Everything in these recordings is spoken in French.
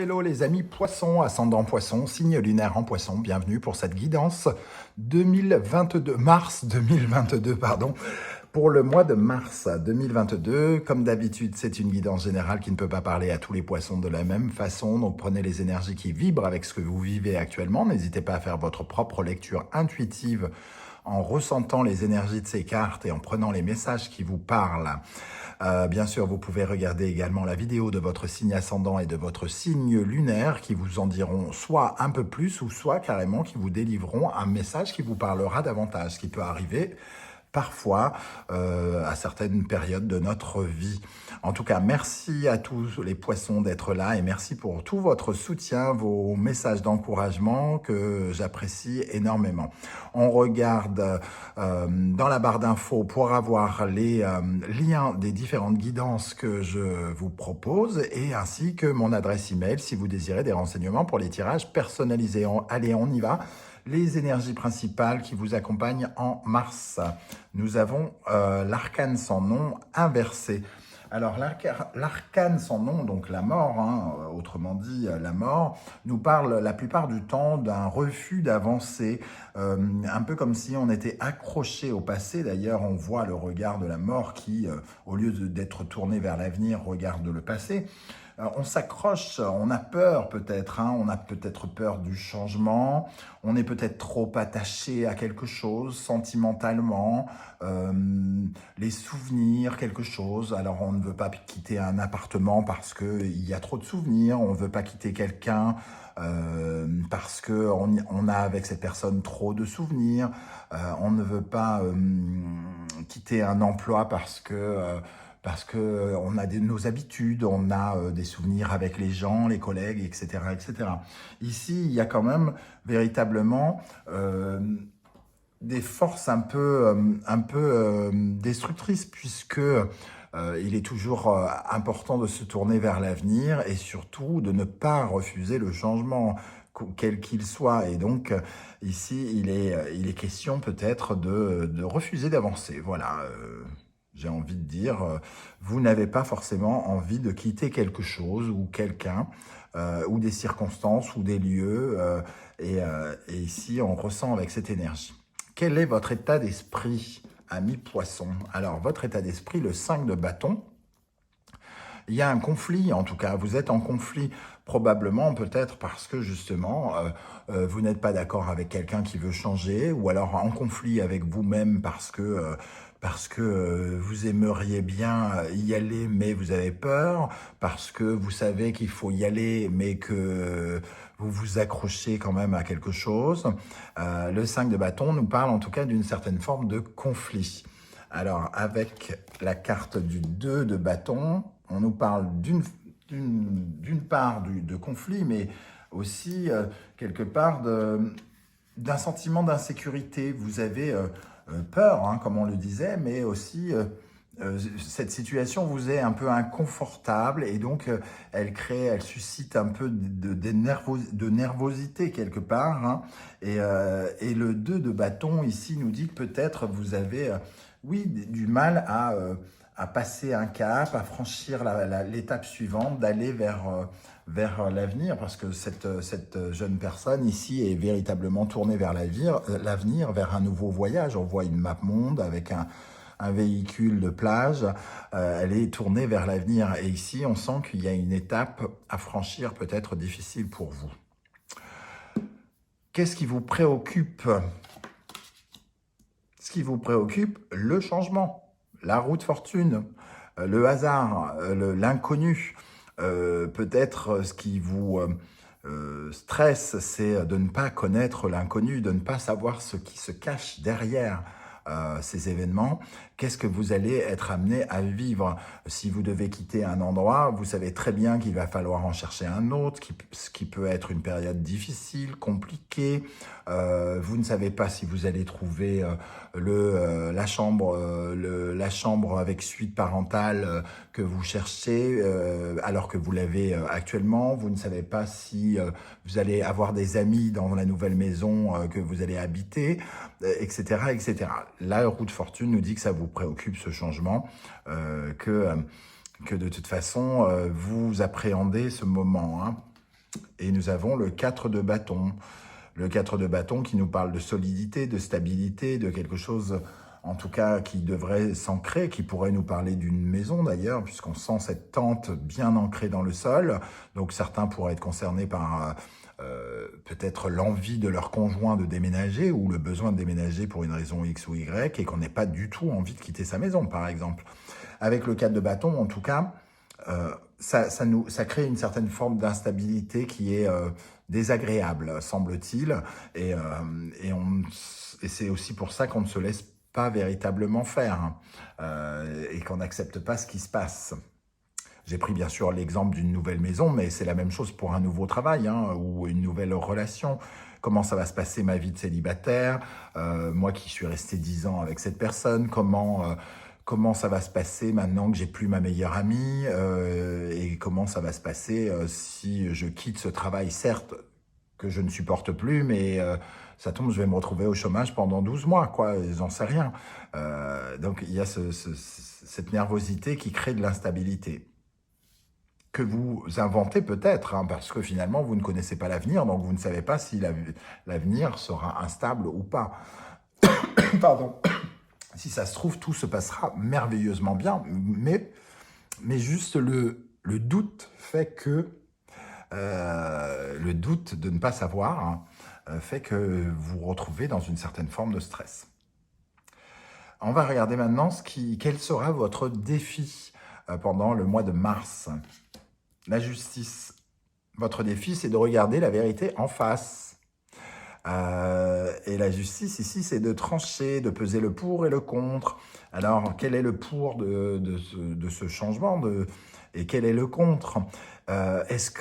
hello les amis poissons, ascendant poisson, signe lunaire en poisson, bienvenue pour cette guidance 2022, mars 2022, pardon, pour le mois de mars 2022. Comme d'habitude, c'est une guidance générale qui ne peut pas parler à tous les poissons de la même façon, donc prenez les énergies qui vibrent avec ce que vous vivez actuellement, n'hésitez pas à faire votre propre lecture intuitive en ressentant les énergies de ces cartes et en prenant les messages qui vous parlent. Bien sûr, vous pouvez regarder également la vidéo de votre signe ascendant et de votre signe lunaire qui vous en diront soit un peu plus ou soit carrément qui vous délivreront un message qui vous parlera davantage, ce qui peut arriver parfois à certaines périodes de notre vie. En tout cas, merci à tous les poissons d'être là et merci pour tout votre soutien, vos messages d'encouragement que j'apprécie énormément. On regarde dans la barre d'infos pour avoir les liens des différentes guidances que je vous propose et ainsi que mon adresse email si vous désirez des renseignements pour les tirages personnalisés. Allez, on y va. Les énergies principales qui vous accompagnent en mars. Nous avons l'arcane sans nom inversé. Alors l'arcane sans nom, donc la mort, autrement dit la mort, nous parle la plupart du temps d'un refus d'avancer, un peu comme si on était accroché au passé. D'ailleurs, on voit le regard de la mort qui, au lieu d'être tourné vers l'avenir, regarde le passé. On s'accroche, on a peur peut-être, on a peut-être peur du changement, on est peut-être trop attaché à quelque chose sentimentalement, les souvenirs, quelque chose. Alors on ne veut pas quitter un appartement parce qu'il y a trop de souvenirs, on ne veut pas quitter quelqu'un parce qu'on a avec cette personne trop de souvenirs, on ne veut pas quitter un emploi parce que on a nos habitudes, on a des souvenirs avec les gens, les collègues, etc., etc. Ici, il y a quand même véritablement des forces un peu destructrices puisque il est toujours important de se tourner vers l'avenir et surtout de ne pas refuser le changement, quel qu'il soit. Et donc, ici, il est question peut-être de refuser d'avancer. Voilà. J'ai envie de dire, vous n'avez pas forcément envie de quitter quelque chose ou quelqu'un, ou des circonstances ou des lieux, et ici on ressent avec cette énergie. Quel est votre état d'esprit, ami poisson? Alors votre état d'esprit, le 5 de bâton, il y a un conflit, en tout cas, vous êtes en conflit, probablement peut-être parce que justement, vous n'êtes pas d'accord avec quelqu'un qui veut changer, ou alors en conflit avec vous-même parce que vous aimeriez bien y aller, mais vous avez peur, parce que vous savez qu'il faut y aller, mais que vous vous accrochez quand même à quelque chose. Le 5 de bâton nous parle en tout cas d'une certaine forme de conflit. Alors, avec la carte du 2 de bâton, on nous parle d'une part de conflit, mais aussi quelque part d'un sentiment d'insécurité. Vous avez peur, comme on le disait, mais aussi cette situation vous est un peu inconfortable et donc elle suscite un peu de nervosité quelque part. Et le 2 de bâton ici nous dit que peut-être vous avez, oui, du mal à passer un cap, à franchir l'étape suivante, d'aller vers l'avenir, parce que cette jeune personne ici est véritablement tournée vers l'avenir, vers un nouveau voyage. On voit une map monde avec un véhicule de plage, elle est tournée vers l'avenir. Et ici, on sent qu'il y a une étape à franchir peut-être difficile pour vous. Qu'est-ce qui vous préoccupe? Ce qui vous préoccupe, le changement, la roue de fortune, le hasard, l'inconnu. Peut-être ce qui vous stresse, c'est de ne pas connaître l'inconnu, de ne pas savoir ce qui se cache derrière ces événements. Qu'est-ce que vous allez être amené à vivre? Si vous devez quitter un endroit, vous savez très bien qu'il va falloir en chercher un autre, ce qui peut être une période difficile, compliquée. Vous ne savez pas si vous allez trouver la chambre avec suite parentale que vous cherchez alors que vous l'avez actuellement. Vous ne savez pas si vous allez avoir des amis dans la nouvelle maison que vous allez habiter, etc., etc. La roue de fortune nous dit que ça vous préoccupe ce changement, que de toute façon, vous appréhendez ce moment. Et nous avons le 4 de bâton. Le 4 de bâton qui nous parle de solidité, de stabilité, de quelque chose, en tout cas, qui devrait s'ancrer, qui pourrait nous parler d'une maison d'ailleurs, puisqu'on sent cette tente bien ancrée dans le sol. Donc certains pourraient être concernés par peut-être l'envie de leur conjoint de déménager ou le besoin de déménager pour une raison X ou Y et qu'on n'ait pas du tout envie de quitter sa maison, par exemple. Avec le 4 de bâton, en tout cas, ça crée une certaine forme d'instabilité qui est désagréable, semble-t-il. Et, et c'est aussi pour ça qu'on ne se laisse pas véritablement faire et qu'on n'accepte pas ce qui se passe. J'ai pris bien sûr l'exemple d'une nouvelle maison, mais c'est la même chose pour un nouveau travail ou une nouvelle relation. Comment ça va se passer ma vie de célibataire, moi qui suis resté 10 ans avec cette personne, comment ça va se passer maintenant que j'ai plus ma meilleure amie et comment ça va se passer si je quitte ce travail, certes, que je ne supporte plus, mais ça tombe, je vais me retrouver au chômage pendant 12 mois, quoi, j'en sais rien. Donc il y a cette nervosité qui crée de l'instabilité que vous inventez peut-être, parce que finalement, vous ne connaissez pas l'avenir, donc vous ne savez pas si l'avenir sera instable ou pas. Pardon. Si ça se trouve, tout se passera merveilleusement bien, mais juste le doute fait que, le doute de ne pas savoir, fait que vous vous retrouvez dans une certaine forme de stress. On va regarder maintenant quel sera votre défi pendant le mois de mars. La justice. Votre défi, c'est de regarder la vérité en face. Et la justice, ici, c'est de trancher, de peser le pour et le contre. Alors, quel est le pour de ce changement et quel est le contre? Est-ce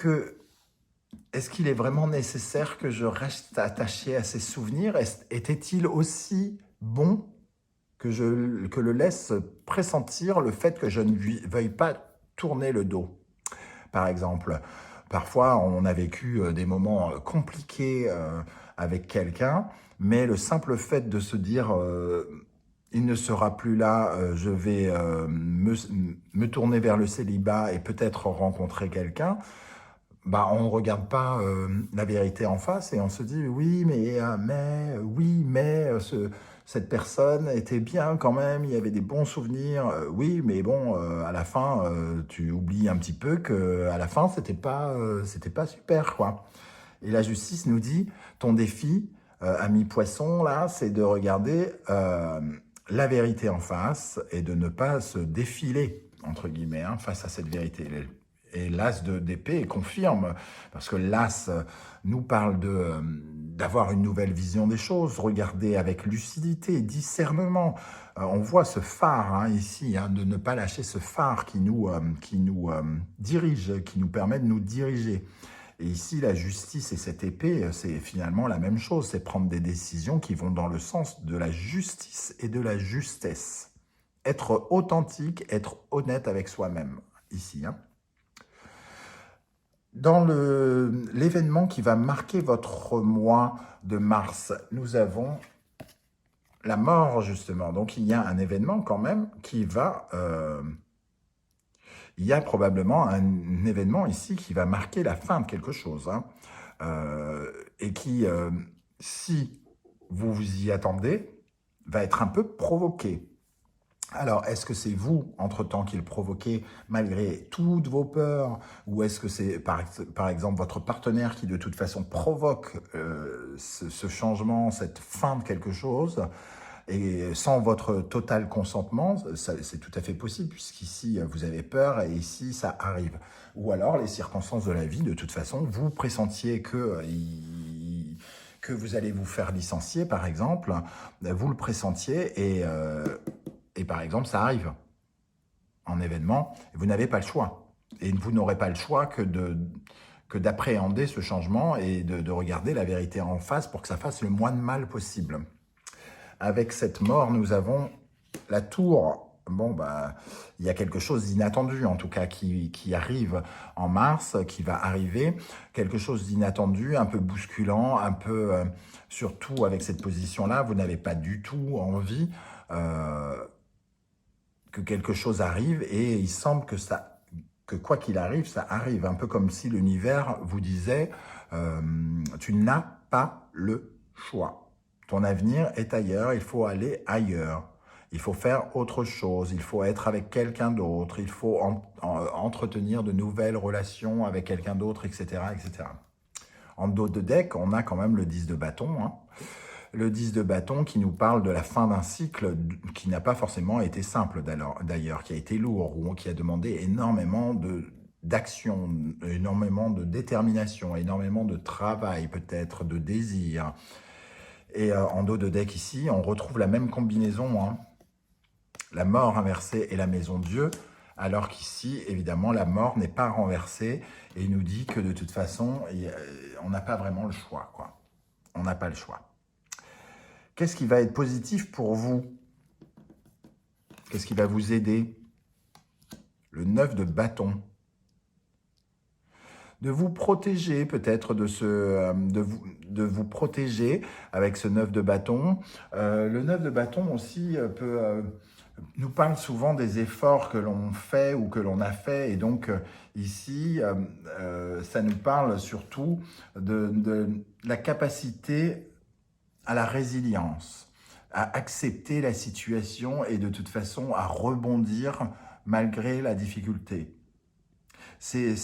qu'il est vraiment nécessaire que je reste attaché à ces souvenirs? Était-il aussi bon que le laisse pressentir le fait que je ne veuille pas tourner le dos? Par exemple, parfois on a vécu des moments compliqués avec quelqu'un, mais le simple fait de se dire il ne sera plus là, je vais me tourner vers le célibat et peut-être rencontrer quelqu'un, bah, on ne regarde pas la vérité en face et on se dit oui, mais cette personne était bien quand même, il y avait des bons souvenirs. Oui, mais bon, à la fin, tu oublies un petit peu que à la fin, c'était pas super, quoi. Et la justice nous dit, ton défi, ami poisson, là, c'est de regarder la vérité en face et de ne pas se défiler, entre guillemets, face à cette vérité. Et l'as d'épée confirme, parce que l'as nous parle d'avoir une nouvelle vision des choses, regarder avec lucidité, discernement. On voit ce phare ici, de ne pas lâcher ce phare qui nous dirige, qui nous permet de nous diriger. Et ici, la justice et cette épée, c'est finalement la même chose, c'est prendre des décisions qui vont dans le sens de la justice et de la justesse. Être authentique, être honnête avec soi-même, ici. Dans l'événement qui va marquer votre mois de mars, nous avons la mort, justement. Donc, il y a un événement quand même qui va... il y a probablement un événement ici qui va marquer la fin de quelque chose. Et qui, si vous vous y attendez, va être un peu provoqué. Alors, est-ce que c'est vous, entre-temps, qui le provoquez malgré toutes vos peurs? Ou est-ce que c'est, par exemple, votre partenaire qui, de toute façon, provoque ce changement, cette fin de quelque chose? Et sans votre total consentement, c'est tout à fait possible, puisqu'ici, vous avez peur et ici, ça arrive. Ou alors, les circonstances de la vie, de toute façon, vous pressentiez que vous allez vous faire licencier, par exemple, vous le pressentiez et par exemple, ça arrive en événement, vous n'avez pas le choix. Et vous n'aurez pas le choix que d'appréhender ce changement et de regarder la vérité en face pour que ça fasse le moins de mal possible. Avec cette mort, nous avons la tour. Bon, bah, il y a quelque chose d'inattendu, en tout cas, qui arrive en mars, qui va arriver. Quelque chose d'inattendu, un peu bousculant, un peu... surtout avec cette position-là, vous n'avez pas du tout envie que quelque chose arrive et il semble que que quoi qu'il arrive, ça arrive. Un peu comme si l'univers vous disait tu n'as pas le choix. Ton avenir est ailleurs, il faut aller ailleurs. Il faut faire autre chose, il faut être avec quelqu'un d'autre, il faut entretenir de nouvelles relations avec quelqu'un d'autre, etc., etc. En dos de deck, on a quand même le 10 de bâton. Hein. Le 10 de bâton qui nous parle de la fin d'un cycle qui n'a pas forcément été simple d'ailleurs, qui a été lourd, ou qui a demandé énormément d'action, énormément de détermination, énormément de travail peut-être, de désir. Et en dos de deck ici, on retrouve la même combinaison, hein. La mort inversée et la maison Dieu, alors qu'ici, évidemment, la mort n'est pas renversée et il nous dit que de toute façon, on n'a pas vraiment le choix, quoi. On n'a pas le choix. Qu'est-ce qui va être positif pour vous? Qu'est-ce qui va vous aider? Le 9 de bâton. De vous protéger peut-être de vous protéger avec ce 9 de bâton. Le 9 de bâton aussi nous parle souvent des efforts que l'on fait ou que l'on a fait. Et donc ici, ça nous parle surtout de la capacité à la résilience, à accepter la situation et de toute façon à rebondir malgré la difficulté. C'est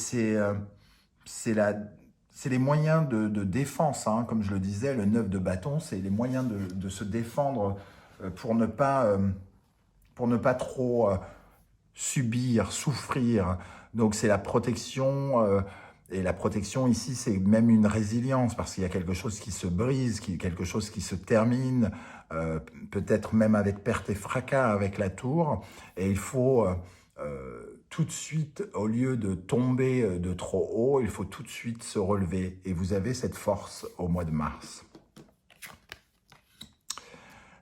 les moyens de défense, hein, comme je le disais, le 9 de bâton, c'est les moyens de se défendre pour ne pas trop subir, souffrir. Donc c'est la protection, et la protection ici, c'est même une résilience, parce qu'il y a quelque chose qui se brise, quelque chose qui se termine, peut-être même avec perte et fracas avec la tour, et il faut tout de suite, au lieu de tomber de trop haut, il faut tout de suite se relever, et vous avez cette force au mois de mars.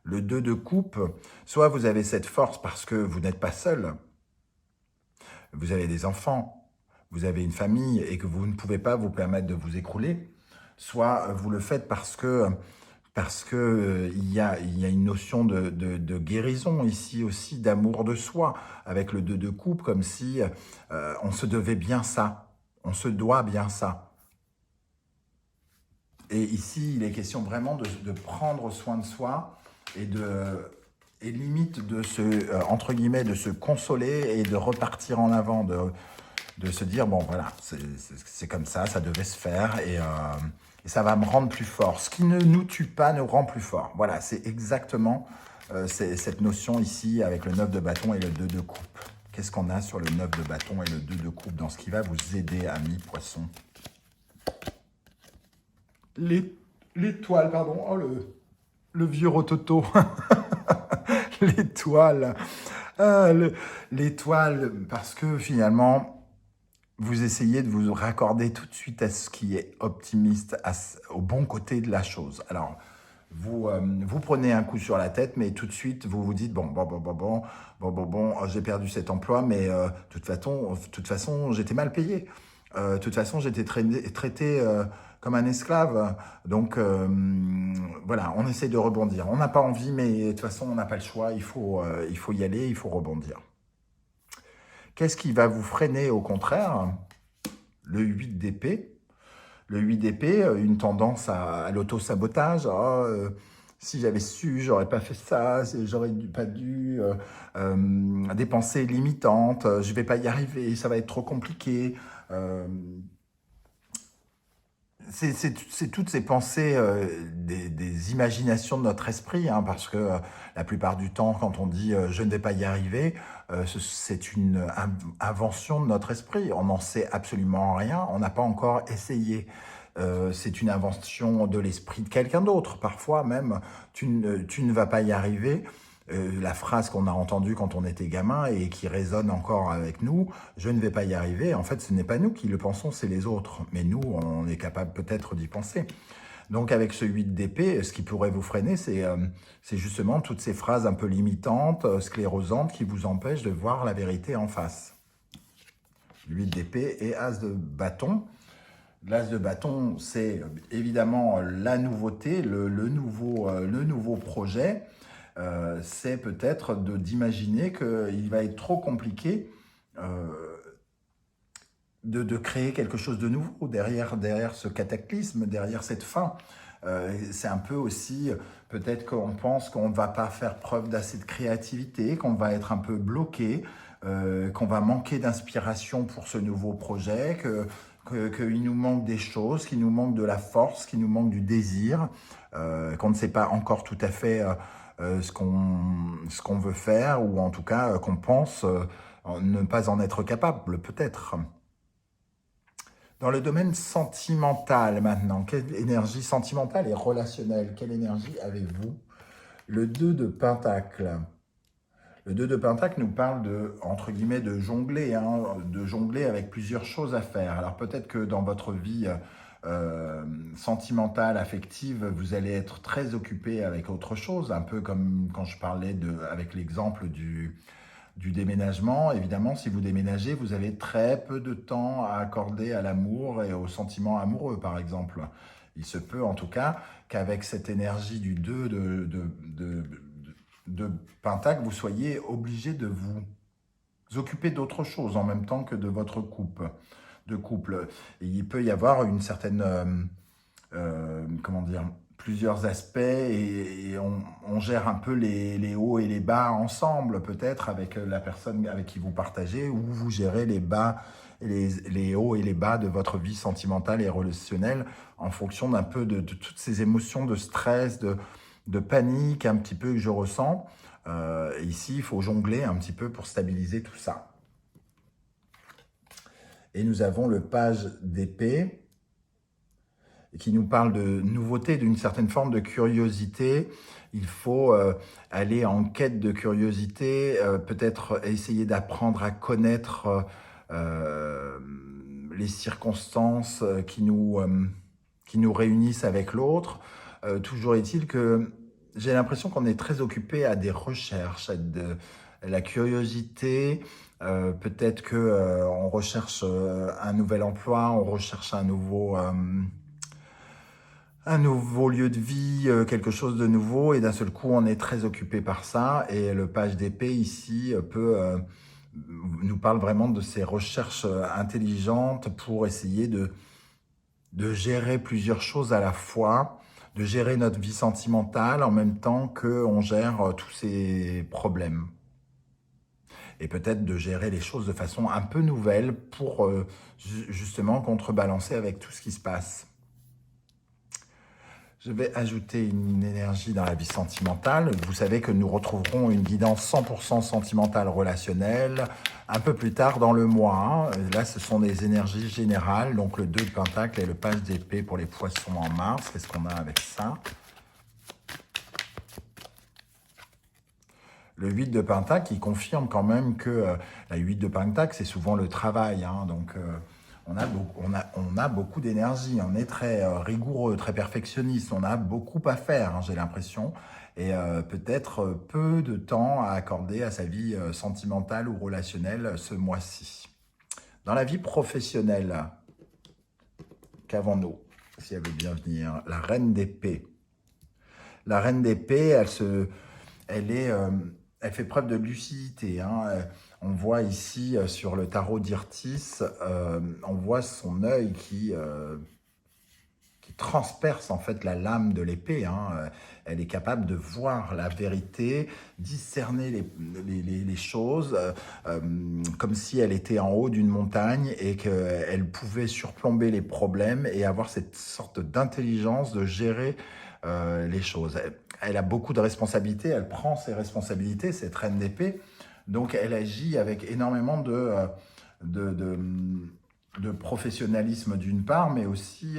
Le 2 de coupe, soit vous avez cette force parce que vous n'êtes pas seul, vous avez des enfants, vous avez une famille et que vous ne pouvez pas vous permettre de vous écrouler, soit vous le faites parce que il y a une notion de guérison ici aussi, d'amour de soi, avec le 2 de coupe, comme si on se devait bien ça, on se doit bien ça. Et ici, il est question vraiment de prendre soin de soi et limite de entre guillemets, de se consoler et de repartir en avant, de se dire, bon voilà, c'est comme ça devait se faire et ça va me rendre plus fort. Ce qui ne nous tue pas nous rend plus fort. Voilà, c'est exactement cette notion ici avec le 9 de bâton et le 2 de coupe. Qu'est-ce qu'on a sur le 9 de bâton et le 2 de coupe dans ce qui va vous aider, amis poissons? L'étoile, pardon, oh le vieux rototo. L'étoile. L'étoile, parce que finalement, vous essayez de vous raccorder tout de suite à ce qui est optimiste, au bon côté de la chose. Alors, vous prenez un coup sur la tête, mais tout de suite, vous vous dites, bon, j'ai perdu cet emploi, mais de toute façon, j'étais mal payé. De toute façon, j'étais traité comme un esclave. Donc, voilà, on essaie de rebondir. On n'a pas envie, mais de toute façon, on n'a pas le choix. Il faut y aller, il faut rebondir. Qu'est-ce qui va vous freiner au contraire? Le 8 d'épée. Le 8 d'épée, une tendance à l'auto-sabotage. Oh, si j'avais su, j'aurais pas fait ça, j'aurais pas dû, des pensées limitantes, je vais pas y arriver, ça va être trop compliqué. C'est toutes ces pensées, des imaginations de notre esprit, hein, parce que la plupart du temps, quand on dit je ne vais pas y arriver, c'est une invention de notre esprit. On n'en sait absolument rien, on n'a pas encore essayé. C'est une invention de l'esprit de quelqu'un d'autre. Parfois même, tu ne vas pas y arriver. La phrase qu'on a entendue quand on était gamin et qui résonne encore avec nous, je ne vais pas y arriver, en fait ce n'est pas nous qui le pensons, c'est les autres, mais nous on est capable peut-être d'y penser. Donc avec ce 8 d'épée, ce qui pourrait vous freiner, c'est justement toutes ces phrases un peu limitantes, sclérosantes, qui vous empêchent de voir la vérité en face. 8 d'épée et as de bâton. L'as de bâton, c'est évidemment la nouveauté, le nouveau projet. C'est peut-être d'imaginer qu'il va être trop compliqué de créer quelque chose de nouveau derrière ce cataclysme, derrière cette fin. C'est un peu aussi, peut-être qu'on pense qu'on ne va pas faire preuve d'assez de créativité, qu'on va être un peu bloqué, qu'on va manquer d'inspiration pour ce nouveau projet, qu'il nous manque des choses, qu'il nous manque de la force, qu'il nous manque du désir, qu'on ne sait pas encore tout à fait ce qu'on veut faire, ou en tout cas qu'on pense ne pas en être capable, peut-être. Dans le domaine sentimental maintenant, quelle énergie sentimentale et relationnelle, quelle énergie avez-vous? Le 2 de Pentacle. Le 2 de Pentacle nous parle de, entre guillemets, de jongler, hein, de jongler avec plusieurs choses à faire. Alors peut-être que dans votre vie sentimentale, affective, vous allez être très occupé avec autre chose, un peu comme quand je parlais avec l'exemple du déménagement. Évidemment, si vous déménagez, vous avez très peu de temps à accorder à l'amour et aux sentiments amoureux, par exemple. Il se peut en tout cas qu'avec cette énergie du 2 de Pentacle, vous soyez obligé de vous occuper d'autre chose en même temps que de votre couple. Et il peut y avoir une certaine, comment dire, plusieurs aspects et on gère un peu les hauts et les bas ensemble, peut-être avec la personne avec qui vous partagez, ou vous gérez les bas, les hauts et les bas de votre vie sentimentale et relationnelle en fonction d'un peu de toutes ces émotions de stress, de panique un petit peu que je ressens. Ici, il faut jongler un petit peu pour stabiliser tout ça. Et nous avons le page d'épée qui nous parle de nouveauté, d'une certaine forme de curiosité. Il faut aller en quête de curiosité, peut-être essayer d'apprendre à connaître les circonstances qui nous réunissent avec l'autre. Toujours est-il que j'ai l'impression qu'on est très occupé à des recherches, à la curiosité. Peut-être que on recherche un nouvel emploi, on recherche un nouveau lieu de vie, quelque chose de nouveau, et d'un seul coup, on est très occupé par ça. Et le page d'épée ici nous parle vraiment de ces recherches intelligentes pour essayer de gérer plusieurs choses à la fois, de gérer notre vie sentimentale en même temps qu'on gère tous ces problèmes. Et peut-être de gérer les choses de façon un peu nouvelle pour justement contrebalancer avec tout ce qui se passe. Je vais ajouter une énergie dans la vie sentimentale. Vous savez que nous retrouverons une guidance 100% sentimentale relationnelle un peu plus tard dans le mois. Là, ce sont des énergies générales, donc le 2 de Pentacle et le page d'épée pour les poissons en mars. Qu'est-ce qu'on a avec ça? Le 8 de Pentacle, il confirme quand même que la 8 de Pentacle, c'est souvent le travail, hein, donc on a beaucoup d'énergie, on est très rigoureux, très perfectionniste, on a beaucoup à faire, hein, j'ai l'impression, et peut-être peu de temps à accorder à sa vie sentimentale ou relationnelle ce mois-ci. Dans la vie professionnelle, qu'avons-nous? Si elle veut bien venir, la reine d'épée. La reine d'épée, elle fait preuve de lucidité, hein. On voit ici sur le tarot d'Irtis, on voit son œil qui transperce en fait la lame de l'épée, hein. Elle est capable de voir la vérité, discerner les choses, comme si elle était en haut d'une montagne et qu'elle pouvait surplomber les problèmes et avoir cette sorte d'intelligence de gérer les choses. Elle a beaucoup de responsabilités, elle prend ses responsabilités, cette reine d'épée, donc elle agit avec énormément de professionnalisme d'une part, mais aussi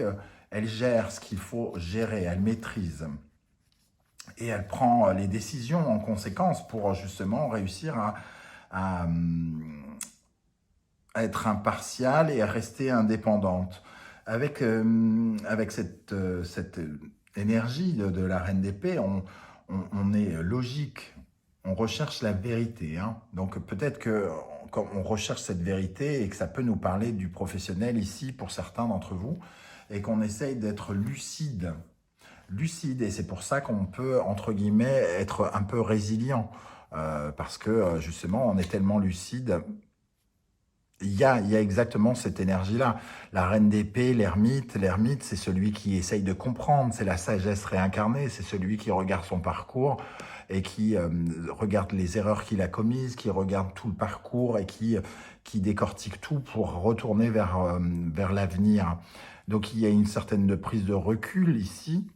elle gère ce qu'il faut gérer, elle maîtrise. Et elle prend les décisions en conséquence pour justement réussir à être impartiale et à rester indépendante. Avec cette énergie de la reine d'épée, on est logique, on recherche la vérité, hein. Donc peut-être que quand on recherche cette vérité et que ça peut nous parler du professionnel ici pour certains d'entre vous, et qu'on essaye d'être lucide, et c'est pour ça qu'on peut, entre guillemets, être un peu résilient, parce que justement, on est tellement lucide il y a exactement cette énergie-là. La reine d'épée, l'ermite, c'est celui qui essaye de comprendre, c'est la sagesse réincarnée, c'est celui qui regarde son parcours et qui regarde les erreurs qu'il a commises, qui regarde tout le parcours et qui décortique tout pour retourner vers l'avenir. Donc il y a une certaine prise de recul ici,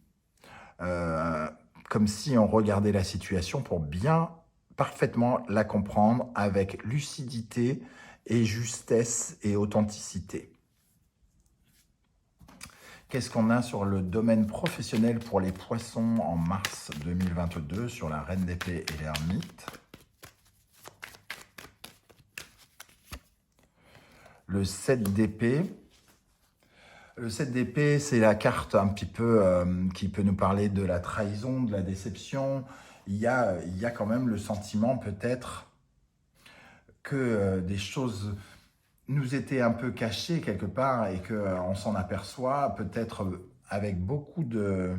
euh, comme si on regardait la situation pour bien parfaitement la comprendre avec lucidité et justesse et authenticité. Qu'est-ce qu'on a sur le domaine professionnel pour les poissons en mars 2022 sur la reine d'épée et l'ermite? Le 7 d'épée. Le 7 d'épée, c'est la carte un petit peu qui peut nous parler de la trahison, de la déception. Il y a quand même le sentiment peut-être que des choses nous étaient un peu cachées quelque part et qu'on s'en aperçoit peut-être avec beaucoup de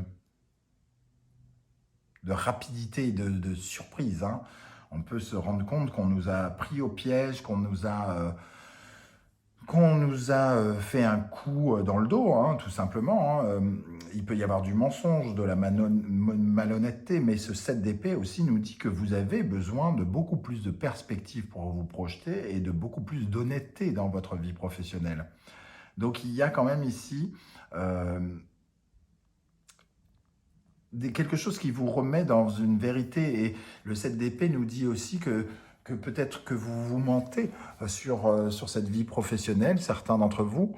rapidité et de surprise. Hein. On peut se rendre compte qu'on nous a pris au piège, qu'on nous a fait un coup dans le dos, hein, tout simplement. Hein. Il peut y avoir du mensonge, de la malhonnêteté, mais ce 7 d'épée aussi nous dit que vous avez besoin de beaucoup plus de perspectives pour vous projeter et de beaucoup plus d'honnêteté dans votre vie professionnelle. Donc il y a quand même ici quelque chose qui vous remet dans une vérité. Et le 7 d'épée nous dit aussi que peut-être que vous vous mentez sur cette vie professionnelle, certains d'entre vous,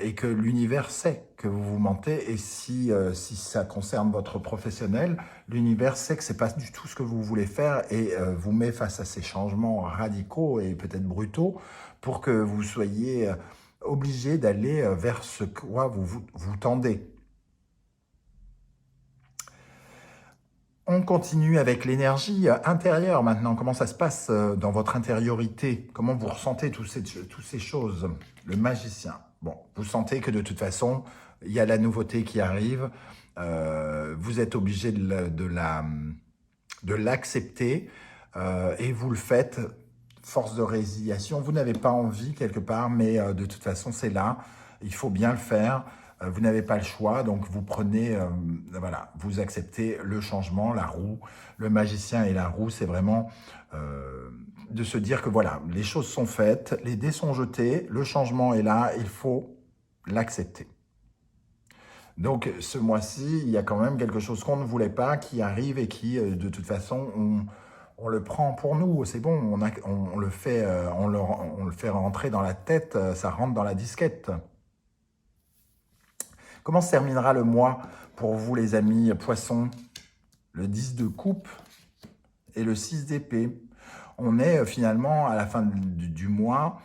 et que l'univers sait que vous vous mentez. Et si ça concerne votre professionnel, l'univers sait que c'est pas du tout ce que vous voulez faire et vous met face à ces changements radicaux et peut-être brutaux pour que vous soyez obligé d'aller vers ce quoi vous tendez. On continue avec l'énergie intérieure maintenant. Comment ça se passe dans votre intériorité? Comment vous ressentez toutes ces choses? Le magicien. Bon, vous sentez que de toute façon, il y a la nouveauté qui arrive. Vous êtes obligé de l'accepter et vous le faites. Force de résiliation. Vous n'avez pas envie quelque part, mais de toute façon, c'est là. Il faut bien le faire. Vous n'avez pas le choix, donc vous prenez, voilà, vous acceptez le changement, la roue. Le magicien et la roue, c'est vraiment de se dire que voilà, les choses sont faites, les dés sont jetés, le changement est là, il faut l'accepter. Donc ce mois-ci, il y a quand même quelque chose qu'on ne voulait pas qui arrive et qui, de toute façon, on le prend pour nous, c'est bon, on le fait rentrer dans la tête, ça rentre dans la disquette. Comment se terminera le mois pour vous, les amis poissons? Le 10 de coupe et le 6 d'épée. On est finalement à la fin du mois.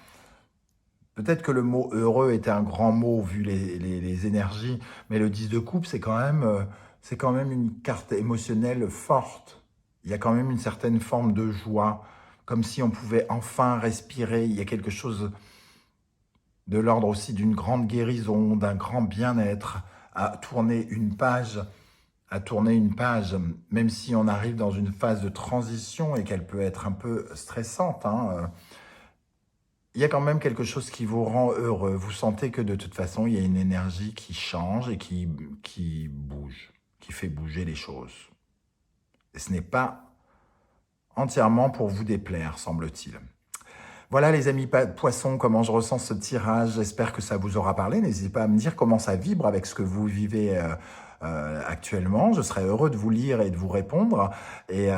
Peut-être que le mot heureux était un grand mot vu les énergies, mais le 10 de coupe, c'est quand même une carte émotionnelle forte. Il y a quand même une certaine forme de joie, comme si on pouvait enfin respirer. Il y a quelque chose de l'ordre aussi d'une grande guérison, d'un grand bien-être, à tourner une page, même si on arrive dans une phase de transition et qu'elle peut être un peu stressante. Hein, il y a quand même quelque chose qui vous rend heureux. Vous sentez que de toute façon, il y a une énergie qui change et qui bouge, qui fait bouger les choses. Et ce n'est pas entièrement pour vous déplaire, semble-t-il. Voilà les amis poissons, comment je ressens ce tirage. J'espère que ça vous aura parlé. N'hésitez pas à me dire comment ça vibre avec ce que vous vivez actuellement. Je serai heureux de vous lire et de vous répondre. Et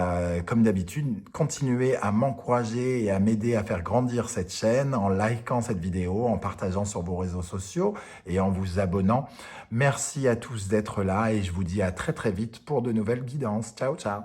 comme d'habitude, continuez à m'encourager et à m'aider à faire grandir cette chaîne en likant cette vidéo, en partageant sur vos réseaux sociaux et en vous abonnant. Merci à tous d'être là et je vous dis à très très vite pour de nouvelles guidances. Ciao, ciao.